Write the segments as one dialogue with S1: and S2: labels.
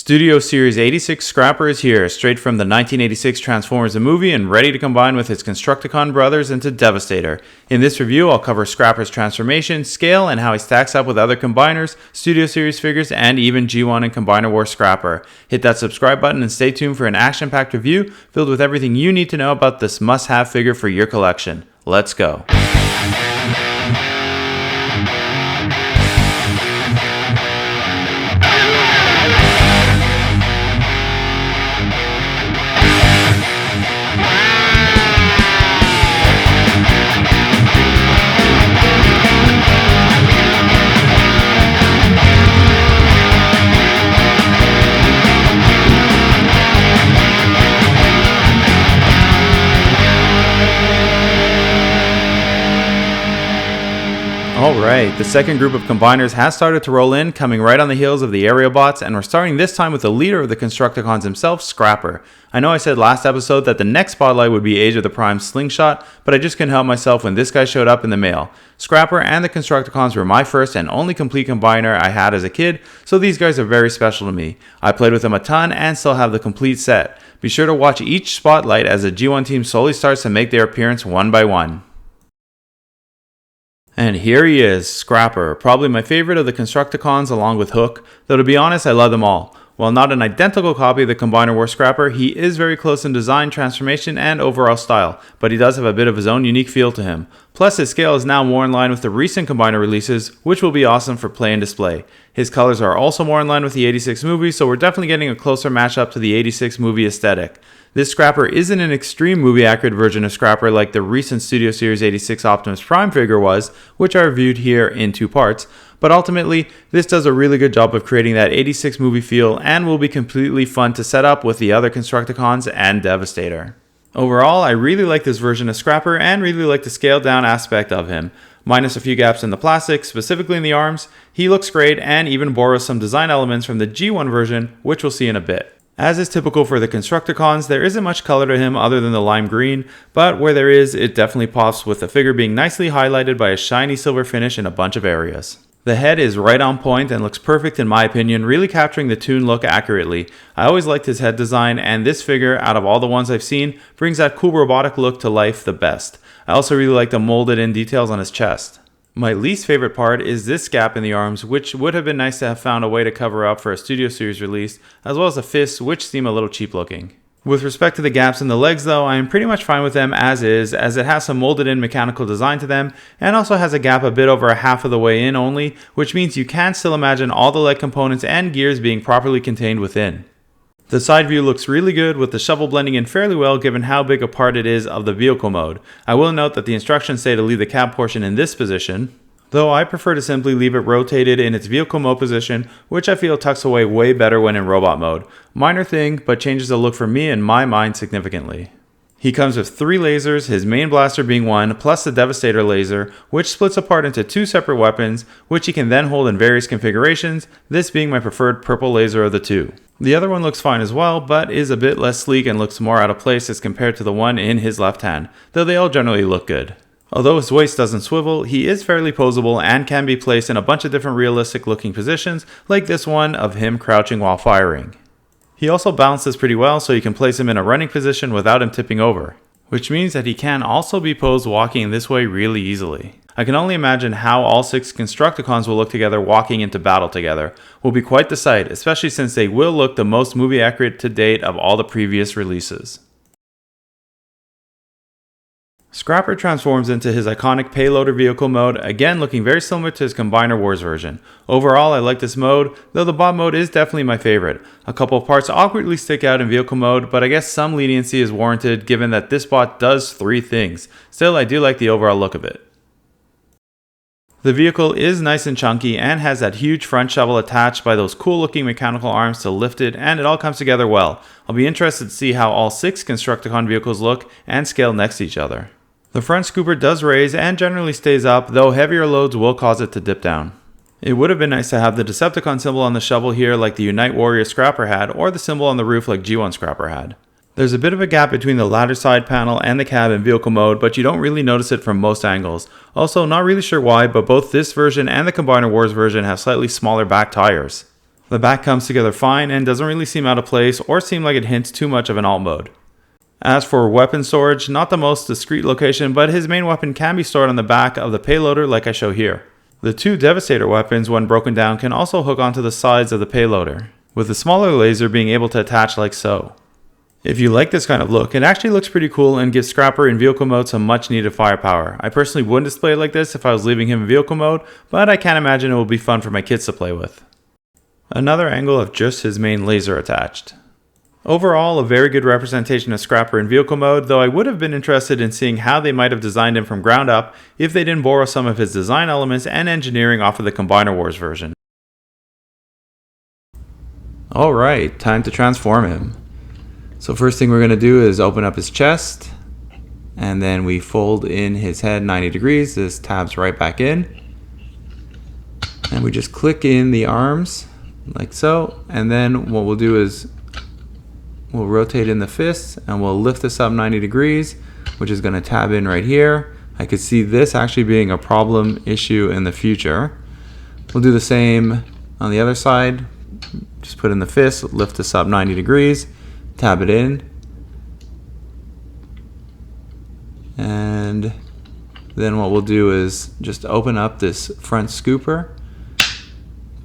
S1: Studio Series 86 Scrapper is here, straight from the 1986 Transformers the movie and ready to combine with its Constructicon brothers into Devastator. In this review, I'll cover Scrapper's transformation, scale, and how he stacks up with other combiners, Studio Series figures, and even G1 and Combiner War Scrapper. Hit that subscribe button and stay tuned for an action-packed review filled with everything you need to know about this must-have figure for your collection. Let's go. Alright, the second group of combiners has started to roll in, coming right on the heels of the Aerialbots, and we're starting this time with the leader of the Constructicons himself, Scrapper. I know I said last episode that the next spotlight would be Age of the Primes Slingshot, but I just couldn't help myself when this guy showed up in the mail. Scrapper and the Constructicons were my first and only complete combiner I had as a kid, so these guys are very special to me. I played with them a ton and still have the complete set. Be sure to watch each spotlight as the G1 team slowly starts to make their appearance one by one. And here he is, Scrapper, probably my favorite of the Constructicons along with Hook, though to be honest I love them all. While not an identical copy of the Combiner War Scrapper, he is very close in design, transformation, and overall style, but he does have a bit of his own unique feel to him. Plus his scale is now more in line with the recent Combiner releases, which will be awesome for play and display. His colors are also more in line with the 86 movie, so we're definitely getting a closer matchup to the 86 movie aesthetic. This Scrapper isn't an extreme movie accurate version of Scrapper like the recent Studio Series 86 Optimus Prime figure was, which I reviewed here in two parts, but ultimately this does a really good job of creating that 86 movie feel and will be completely fun to set up with the other Constructicons and Devastator. Overall, I really like this version of Scrapper and really like the scaled down aspect of him. Minus a few gaps in the plastic, specifically in the arms, he looks great and even borrows some design elements from the G1 version, which we'll see in a bit. As is typical for the Constructicons, there isn't much color to him other than the lime green, but where there is, it definitely pops with the figure being nicely highlighted by a shiny silver finish in a bunch of areas. The head is right on point and looks perfect in my opinion, really capturing the toon look accurately. I always liked his head design, and this figure, out of all the ones I've seen, brings that cool robotic look to life the best. I also really like the molded in details on his chest. My least favorite part is this gap in the arms, which would have been nice to have found a way to cover up for a Studio Series release, as well as the fists, which seem a little cheap looking. With respect to the gaps in the legs though, I am pretty much fine with them as is, as it has some molded in mechanical design to them, and also has a gap a bit over half of the way in only, which means you can still imagine all the leg components and gears being properly contained within. The side view looks really good, with the shovel blending in fairly well given how big a part it is of the vehicle mode. I will note that the instructions say to leave the cab portion in this position, though I prefer to simply leave it rotated in its vehicle mode position, which I feel tucks away way better when in robot mode. Minor thing, but changes the look for me and my mind significantly. He comes with 3 lasers, his main blaster being one, plus the Devastator laser, which splits apart into 2 separate weapons, which he can then hold in various configurations, this being my preferred purple laser of the two. The other one looks fine as well, but is a bit less sleek and looks more out of place as compared to the one in his left hand, though they all generally look good. Although his waist doesn't swivel, he is fairly posable and can be placed in a bunch of different realistic looking positions, like this one of him crouching while firing. He also balances pretty well, so you can place him in a running position without him tipping over, which means that he can also be posed walking in this way really easily. I can only imagine how all 6 Constructicons will look together walking into battle together. Will be quite the sight, especially since they will look the most movie accurate to date of all the previous releases. Scrapper transforms into his iconic PAYLOADER vehicle mode, again looking very similar to his Combiner Wars version. Overall, I like this mode, though the bot mode is definitely my favorite. A couple of parts awkwardly stick out in vehicle mode, but I guess some leniency is warranted given that this bot does 3 things. Still, I do like the overall look of it. The vehicle is nice and chunky and has that huge front shovel attached by those cool looking mechanical arms to lift it, and it all comes together well. I'll be interested to see how all 6 Constructicon vehicles look and scale next to each other. The front scooper does raise and generally stays up, though heavier loads will cause it to dip down. It would have been nice to have the Decepticon symbol on the shovel here like the Unite Warrior Scrapper had, or the symbol on the roof like G1 Scrapper had. There's a bit of a gap between the ladder side panel and the cab in vehicle mode, but you don't really notice it from most angles. Also, not really sure why, but both this version and the Combiner Wars version have slightly smaller back tires. The back comes together fine and doesn't really seem out of place or seem like it hints too much of an alt mode. As for weapon storage, not the most discreet location, but his main weapon can be stored on the back of the payloader like I show here. The two Devastator weapons, when broken down, can also hook onto the sides of the payloader, with the smaller laser being able to attach like so. If you like this kind of look, it actually looks pretty cool and gives Scrapper in vehicle mode some much needed firepower. I personally wouldn't display it like this if I was leaving him in vehicle mode, but I can't imagine it will be fun for my kids to play with. Another angle of just his main laser attached. Overall, a very good representation of Scrapper in vehicle mode, though I would have been interested in seeing how they might have designed him from ground up if they didn't borrow some of his design elements and engineering off of the Combiner Wars version. Alright, time to transform him. So first thing we're going to do is open up his chest, and then we fold in his head 90 degrees. This tabs right back in. And we just click in the arms like so, and then what we'll do is we'll rotate in the fists and we'll lift this up 90 degrees, which is going to tab in right here. I could see this actually being a problem issue in the future. We'll do the same on the other side. Just put in the fist, lift this up 90 degrees, tab it in, and then what we'll do is just open up this front scooper.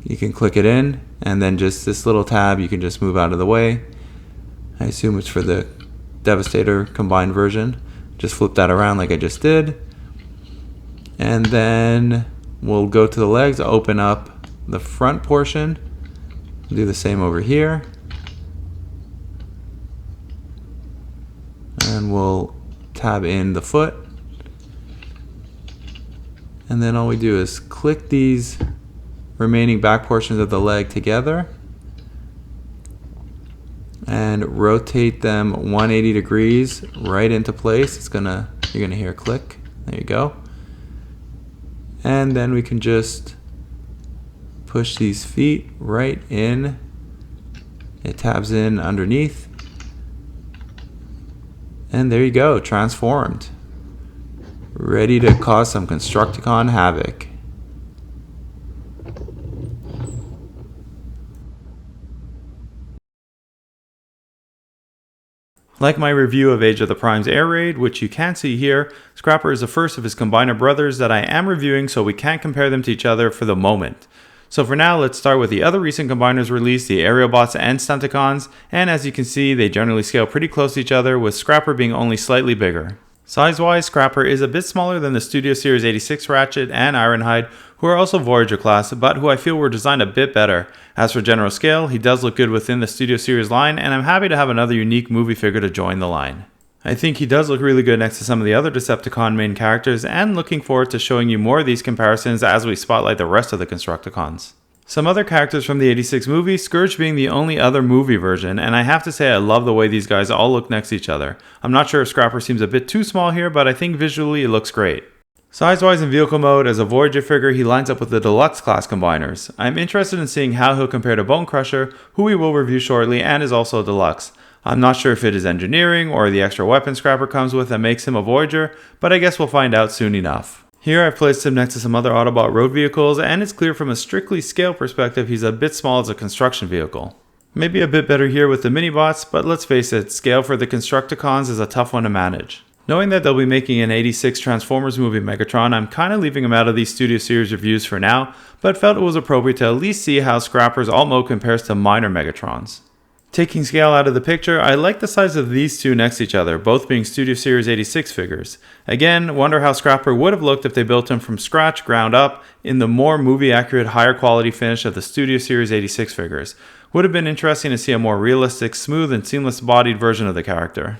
S1: You can click it in, and then just this little tab you can just move out of the way. I assume it's for the Devastator combined version. Just flip that around like I just did. And then we'll go to the legs, open up the front portion. Do the same over here. And we'll tab in the foot. And then all we do is click these remaining back portions of the leg together and rotate them 180 degrees right into place. You're gonna hear a click. There you go. And then we can just push these feet right in. It tabs in underneath. And there you go, transformed. Ready to cause some Constructicon havoc. Like my review of Age of the Primes Air Raid, which you can see here, Scrapper is the first of his combiner brothers that I am reviewing, so we can't compare them to each other for the moment. So for now, let's start with the other recent combiners released, the Aerialbots and Stunticons, and as you can see, they generally scale pretty close to each other, with Scrapper being only slightly bigger. Size-wise, Scrapper is a bit smaller than the Studio Series 86 Ratchet and Ironhide, who are also Voyager class, but who I feel were designed a bit better. As for general scale, he does look good within the Studio Series line, and I'm happy to have another unique movie figure to join the line. I think he does look really good next to some of the other Decepticon main characters, and looking forward to showing you more of these comparisons as we spotlight the rest of the Constructicons. Some other characters from the 86 movie, Scourge being the only other movie version, and I have to say I love the way these guys all look next to each other. I'm not sure if Scrapper seems a bit too small here, but I think visually it looks great. Size-wise in vehicle mode, as a Voyager figure, he lines up with the Deluxe class combiners. I'm interested in seeing how he'll compare to Bone Crusher, who we will review shortly and is also a Deluxe. I'm not sure if it is engineering or the extra weapon Scrapper comes with that makes him a Voyager, but I guess we'll find out soon enough. Here I've placed him next to some other Autobot road vehicles, and it's clear from a strictly scale perspective he's a bit small as a construction vehicle. Maybe a bit better here with the mini-bots, but let's face it, scale for the Constructicons is a tough one to manage. Knowing that they'll be making an 86 Transformers movie Megatron, I'm kinda leaving him out of these Studio Series reviews for now, but felt it was appropriate to at least see how Scrapper's alt mode compares to minor Megatrons. Taking scale out of the picture, I like the size of these two next to each other, both being Studio Series 86 figures. Again, wonder how Scrapper would have looked if they built him from scratch, ground up, in the more movie-accurate, higher quality finish of the Studio Series 86 figures. Would have been interesting to see a more realistic, smooth, and seamless-bodied version of the character.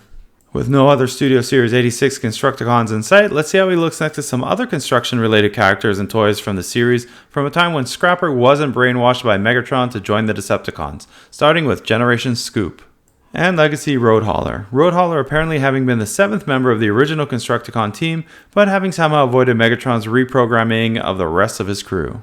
S1: With no other Studio Series 86 Constructicons in sight, let's see how he looks next to some other construction-related characters and toys from the series from a time when Scrapper wasn't brainwashed by Megatron to join the Decepticons, starting with Generation Scoop. And Legacy Roadhauler. Roadhauler apparently having been the 7th member of the original Constructicon team, but having somehow avoided Megatron's reprogramming of the rest of his crew.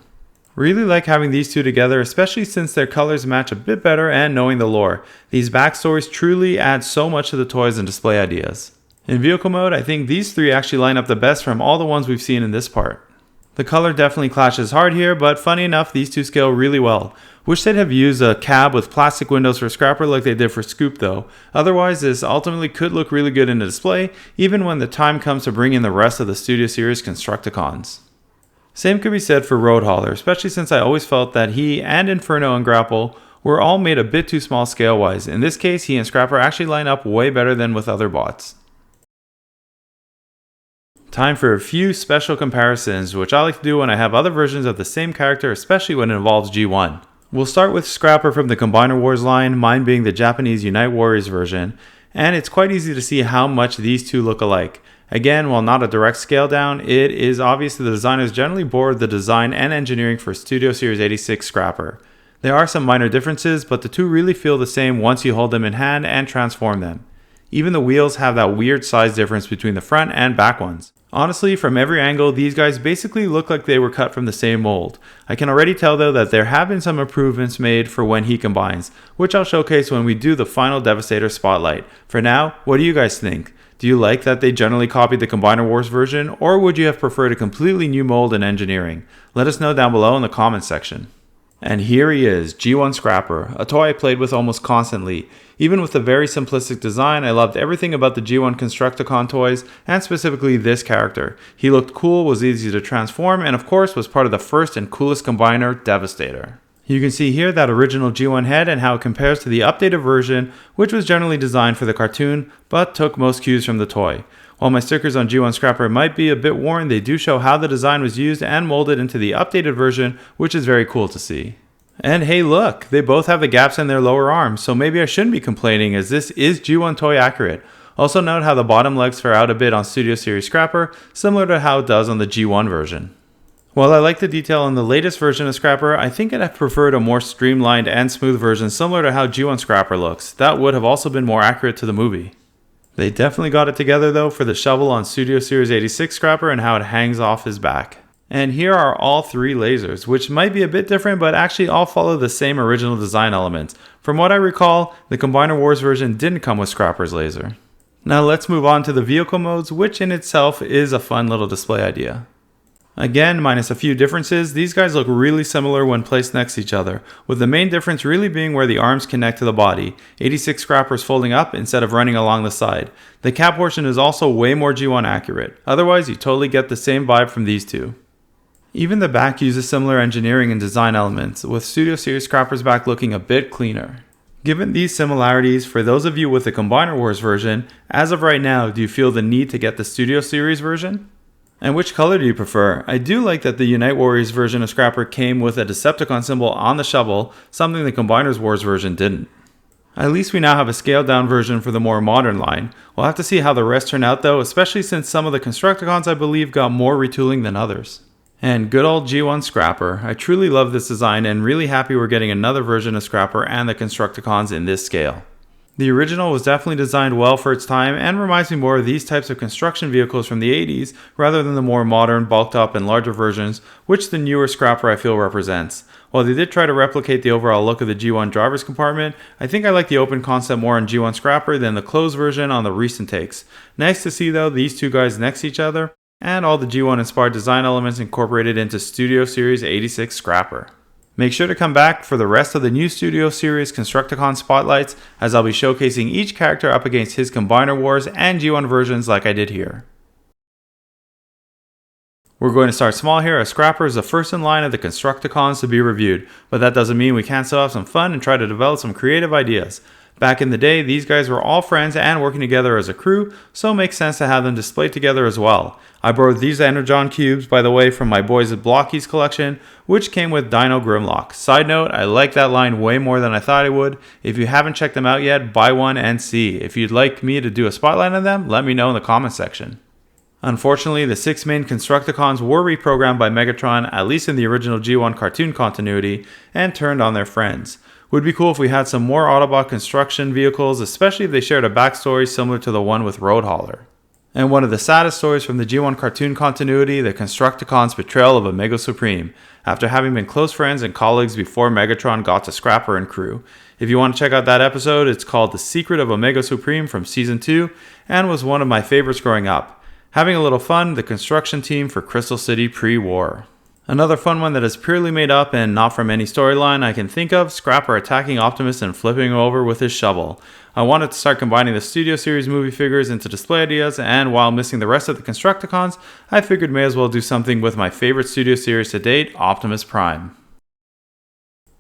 S1: Really like having these two together, especially since their colors match a bit better and knowing the lore. These backstories truly add so much to the toys and display ideas. In vehicle mode, I think these three actually line up the best from all the ones we've seen in this part. The color definitely clashes hard here, but funny enough, these two scale really well. Wish they'd have used a cab with plastic windows for Scrapper like they did for Scoop though. Otherwise, this ultimately could look really good in a display, even when the time comes to bring in the rest of the Studio Series Constructicons. Same could be said for Road Hauler, especially since I always felt that he and Inferno and Grapple were all made a bit too small scale-wise. In this case, he and Scrapper actually line up way better than with other bots. Time for a few special comparisons, which I like to do when I have other versions of the same character, especially when it involves G1. We'll start with Scrapper from the Combiner Wars line, mine being the Japanese Unite Warriors version, and it's quite easy to see how much these two look alike. Again, while not a direct scale down, it is obvious that the designers generally bore the design and engineering for Studio Series 86 Scrapper. There are some minor differences, but the two really feel the same once you hold them in hand and transform them. Even the wheels have that weird size difference between the front and back ones. Honestly, from every angle, these guys basically look like they were cut from the same mold. I can already tell though that there have been some improvements made for when he combines, which I'll showcase when we do the final Devastator spotlight. For now, what do you guys think? Do you like that they generally copied the Combiner Wars version, or would you have preferred a completely new mold and engineering? Let us know down below in the comments section. And here he is, G1 Scrapper, a toy I played with almost constantly. Even with the very simplistic design, I loved everything about the G1 Constructicon toys, and specifically this character. He looked cool, was easy to transform, and of course was part of the first and coolest combiner, Devastator. You can see here that original G1 head and how it compares to the updated version, which was generally designed for the cartoon, but took most cues from the toy. While my stickers on G1 Scrapper might be a bit worn, they do show how the design was used and molded into the updated version, which is very cool to see. And hey look, they both have the gaps in their lower arms, so maybe I shouldn't be complaining as this is G1 toy accurate. Also note how the bottom legs fare out a bit on Studio Series Scrapper, similar to how it does on the G1 version. While I like the detail in the latest version of Scrapper, I think I'd have preferred a more streamlined and smooth version similar to how G1 Scrapper looks. That would have also been more accurate to the movie. They definitely got it together though for the shovel on Studio Series 86 Scrapper and how it hangs off his back. And here are all three lasers, which might be a bit different but actually all follow the same original design elements. From what I recall, the Combiner Wars version didn't come with Scrapper's laser. Now let's move on to the vehicle modes, which in itself is a fun little display idea. Again, minus a few differences, these guys look really similar when placed next to each other, with the main difference really being where the arms connect to the body, 86 Scrappers folding up instead of running along the side. The cap portion is also way more G1 accurate, otherwise you totally get the same vibe from these two. Even the back uses similar engineering and design elements, with Studio Series Scrapper's back looking a bit cleaner. Given these similarities, for those of you with the Combiner Wars version, as of right now, do you feel the need to get the Studio Series version? And which color do you prefer? I do like that the Unite Warriors version of Scrapper came with a Decepticon symbol on the shovel, something the Combiner Wars version didn't. At least we now have a scaled down version for the more modern line. We'll have to see how the rest turn out though, especially since some of the Constructicons I believe got more retooling than others. And good old G1 Scrapper. I truly love this design and really happy we're getting another version of Scrapper and the Constructicons in this scale. The original was definitely designed well for its time and reminds me more of these types of construction vehicles from the 80s rather than the more modern, bulked up and larger versions, which the newer Scrapper I feel represents. While they did try to replicate the overall look of the G1 driver's compartment, I think I like the open concept more on G1 Scrapper than the closed version on the recent takes. Nice to see though these two guys next to each other, and all the G1 inspired design elements incorporated into Studio Series 86 Scrapper. Make sure to come back for the rest of the new Studio Series Constructicon spotlights, as I'll be showcasing each character up against his Combiner Wars and G1 versions like I did here. We're going to start small here, as Scrapper is the first in line of the Constructicons to be reviewed, but that doesn't mean we can't still have some fun and try to develop some creative ideas. Back in the day, these guys were all friends and working together as a crew, so it makes sense to have them displayed together as well. I borrowed these Energon cubes, by the way, from my boys at Blockies collection, which came with Dino Grimlock. Side note, I like that line way more than I thought I would. If you haven't checked them out yet, buy one and see. If you'd like me to do a spotlight on them, let me know in the comment section. Unfortunately, the 6 main Constructicons were reprogrammed by Megatron, at least in the original G1 cartoon continuity, and turned on their friends. Would be cool if we had some more Autobot construction vehicles, especially if they shared a backstory similar to the one with Road Hauler. And one of the saddest stories from the G1 cartoon continuity, the Constructicons' betrayal of Omega Supreme, after having been close friends and colleagues before Megatron got to Scrapper and crew. If you want to check out that episode, it's called The Secret of Omega Supreme from Season 2, and was one of my favorites growing up. Having a little fun, the construction team for Crystal City pre-war. Another fun one that is purely made up and not from any storyline I can think of, Scrapper attacking Optimus and flipping him over with his shovel. I wanted to start combining the Studio Series movie figures into display ideas, and while missing the rest of the Constructicons, I figured may as well do something with my favorite Studio Series to date, Optimus Prime.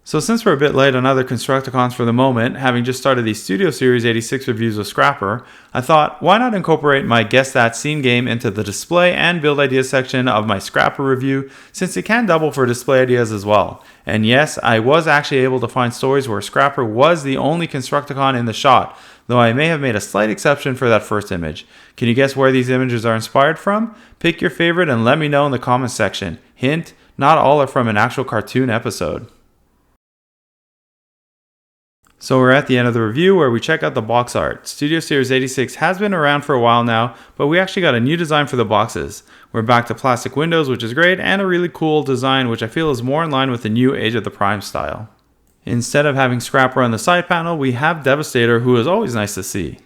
S1: So since we're a bit late on other Constructicons for the moment, having just started the Studio Series 86 reviews with Scrapper, I thought, why not incorporate my Guess That Scene game into the display and build ideas section of my Scrapper review, since it can double for display ideas as well. And yes, I was actually able to find stories where Scrapper was the only Constructicon in the shot, though I may have made a slight exception for that first image. Can you guess where these images are inspired from? Pick your favorite and let me know in the comments section. Hint, not all are from an actual cartoon episode. So we're at the end of the review where we check out the box art. Studio Series 86 has been around for a while now, but we actually got a new design for the boxes. We're back to plastic windows, which is great, and a really cool design which I feel is more in line with the new Age of the Prime style. Instead of having Scrapper on the side panel, we have Devastator, who is always nice to see.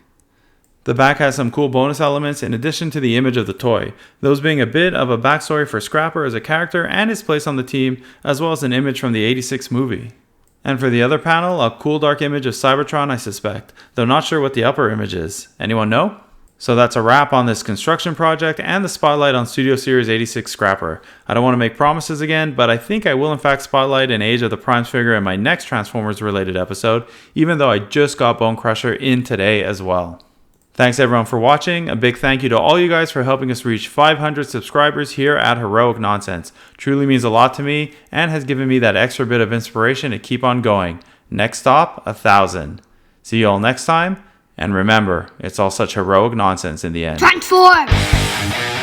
S1: The back has some cool bonus elements in addition to the image of the toy, those being a bit of a backstory for Scrapper as a character and his place on the team, as well as an image from the 86 movie. And for the other panel, a cool dark image of Cybertron I suspect, though not sure what the upper image is. Anyone know? So that's a wrap on this construction project and the spotlight on Studio Series 86 Scrapper. I don't want to make promises again, but I think I will in fact spotlight an Age of the Primes figure in my next Transformers related episode, even though I just got Bone Crusher in today as well. Thanks everyone for watching. A big thank you to all you guys for helping us reach 500 subscribers here at Heroic Nonsense. Truly means a lot to me and has given me that extra bit of inspiration to keep on going. Next stop, 1,000. See you all next time, and remember, it's all such heroic nonsense in the end.
S2: Transform!